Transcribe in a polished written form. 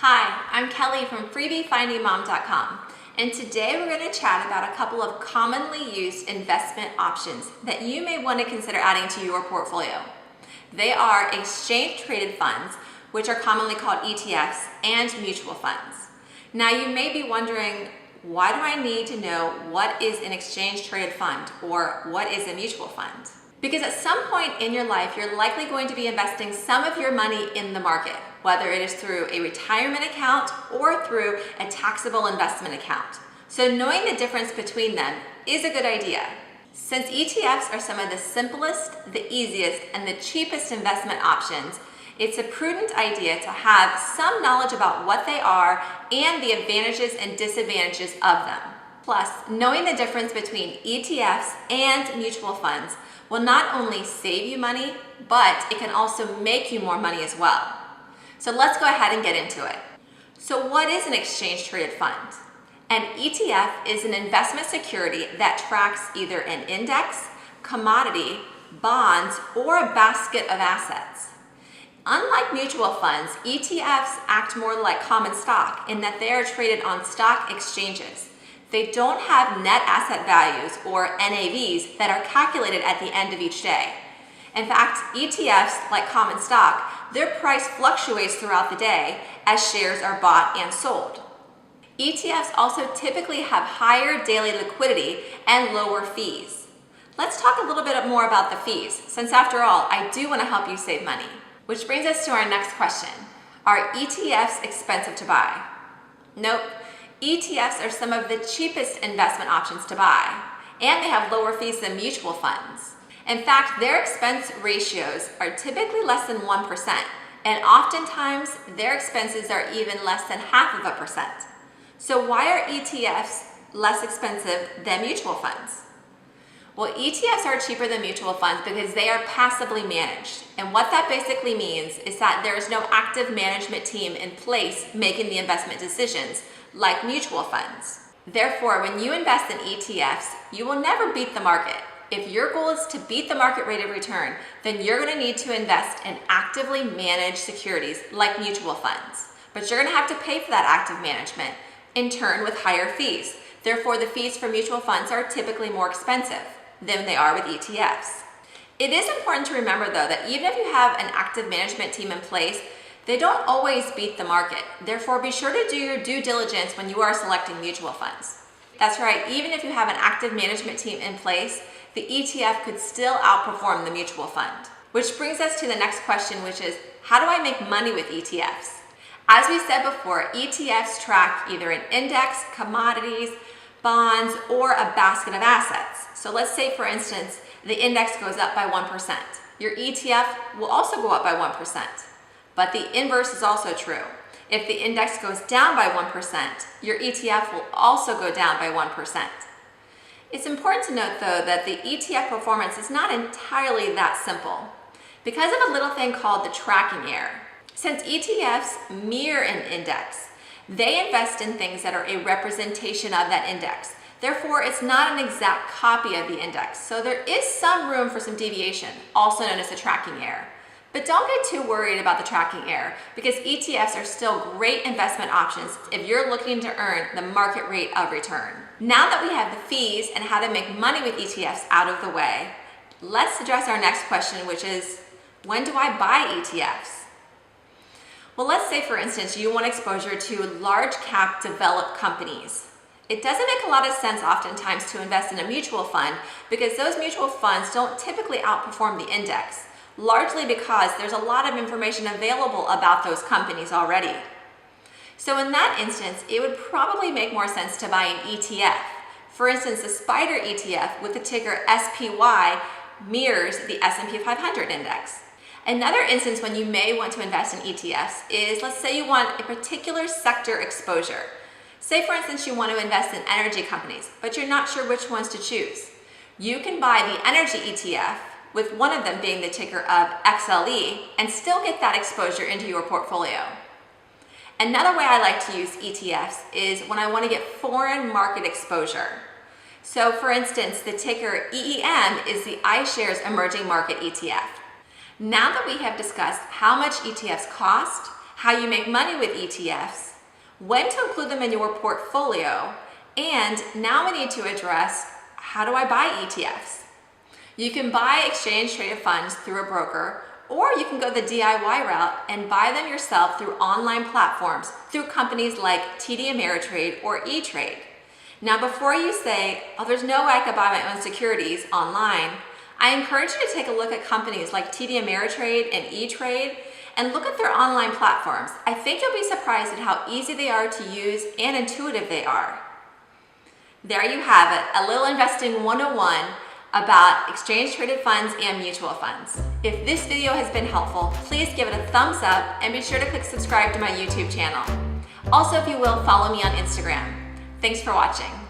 Hi, I'm Kelly from freebiefindingmom.com, and today we're going to chat about a couple of commonly used investment options that you may want to consider adding to your portfolio. They are exchange-traded funds, which are commonly called ETFs, and mutual funds. Now you may be wondering, why do I need to know what is an exchange-traded fund or what is a mutual fund? Because at some point in your life, you're likely going to be investing some of your money in the market, whether it is through a retirement account or through a taxable investment account. So knowing the difference between them is a good idea. Since ETFs are some of the simplest, the easiest, and the cheapest investment options, it's a prudent idea to have some knowledge about what they are and the advantages and disadvantages of them. Plus, knowing the difference between ETFs and mutual funds will not only save you money, but it can also make you more money as well. So let's go ahead and get into it. So what is an exchange-traded fund? An ETF is an investment security that tracks either an index, commodity, bonds, or a basket of assets. Unlike mutual funds, ETFs act more like common stock in that they are traded on stock exchanges. They don't have net asset values or NAVs that are calculated at the end of each day. In fact, ETFs, like common stock, their price fluctuates throughout the day as shares are bought and sold. ETFs also typically have higher daily liquidity and lower fees. Let's talk a little bit more about the fees, since after all, I do want to help you save money. Which brings us to our next question. Are ETFs expensive to buy? Nope. ETFs are some of the cheapest investment options to buy, and they have lower fees than mutual funds. In fact, their expense ratios are typically less than 1%, and oftentimes their expenses are even less than 0.5%. So why are ETFs less expensive than mutual funds? Well, ETFs are cheaper than mutual funds because they are passively managed. And what that basically means is that there is no active management team in place making the investment decisions, like mutual funds. Therefore, when you invest in ETFs, you will never beat the market. If your goal is to beat the market rate of return, then you're going to need to invest in actively managed securities like mutual funds. But you're going to have to pay for that active management, in turn with higher fees. Therefore, the fees for mutual funds are typically more expensive than they are with ETFs. It is important to remember, though, that even if you have an active management team in place, they don't always beat the market. Therefore, be sure to do your due diligence when you are selecting mutual funds. That's right, even if you have an active management team in place, the ETF could still outperform the mutual fund. Which brings us to the next question, which is, how do I make money with ETFs? As we said before, ETFs track either an index, commodities, bonds, or a basket of assets. So let's say, for instance, the index goes up by 1%. Your ETF will also go up by 1%. But the inverse is also true. If the index goes down by 1%, your ETF will also go down by 1%. It's important to note, though, that the ETF performance is not entirely that simple because of a little thing called the tracking error. Since ETFs mirror an index, they invest in things that are a representation of that index. Therefore, it's not an exact copy of the index. So there is some room for some deviation, also known as the tracking error. But don't get too worried about the tracking error because ETFs are still great investment options if you're looking to earn the market rate of return. Now that we have the fees and how to make money with ETFs out of the way, let's address our next question, which is, when do I buy ETFs? Well, let's say, for instance, you want exposure to large cap developed companies. It doesn't make a lot of sense oftentimes to invest in a mutual fund because those mutual funds don't typically outperform the index, largely because there's a lot of information available about those companies already. So in that instance, it would probably make more sense to buy an ETF. For instance, the SPDR ETF with the ticker SPY mirrors the S&P 500 index. Another instance when you may want to invest in ETFs is, let's say you want a particular sector exposure. Say, for instance, you want to invest in energy companies, but you're not sure which ones to choose. You can buy the energy ETF, with one of them being the ticker of XLE, and still get that exposure into your portfolio. Another way I like to use ETFs is when I want to get foreign market exposure. So for instance, the ticker EEM is the iShares Emerging Market ETF. Now that we have discussed how much ETFs cost, how you make money with ETFs, when to include them in your portfolio, and now we need to address, how do I buy ETFs? You can buy exchange-traded funds through a broker, or you can go the DIY route and buy them yourself through online platforms, through companies like TD Ameritrade or E-Trade. Now, before you say, oh, there's no way I could buy my own securities online, I encourage you to take a look at companies like TD Ameritrade and E-Trade and look at their online platforms. I think you'll be surprised at how easy they are to use and intuitive they are. There you have it, a little investing 101 about exchange-traded funds and mutual funds. If this video has been helpful, please give it a thumbs up and be sure to click subscribe to my YouTube channel. Also, if you will, follow me on Instagram. Thanks for watching.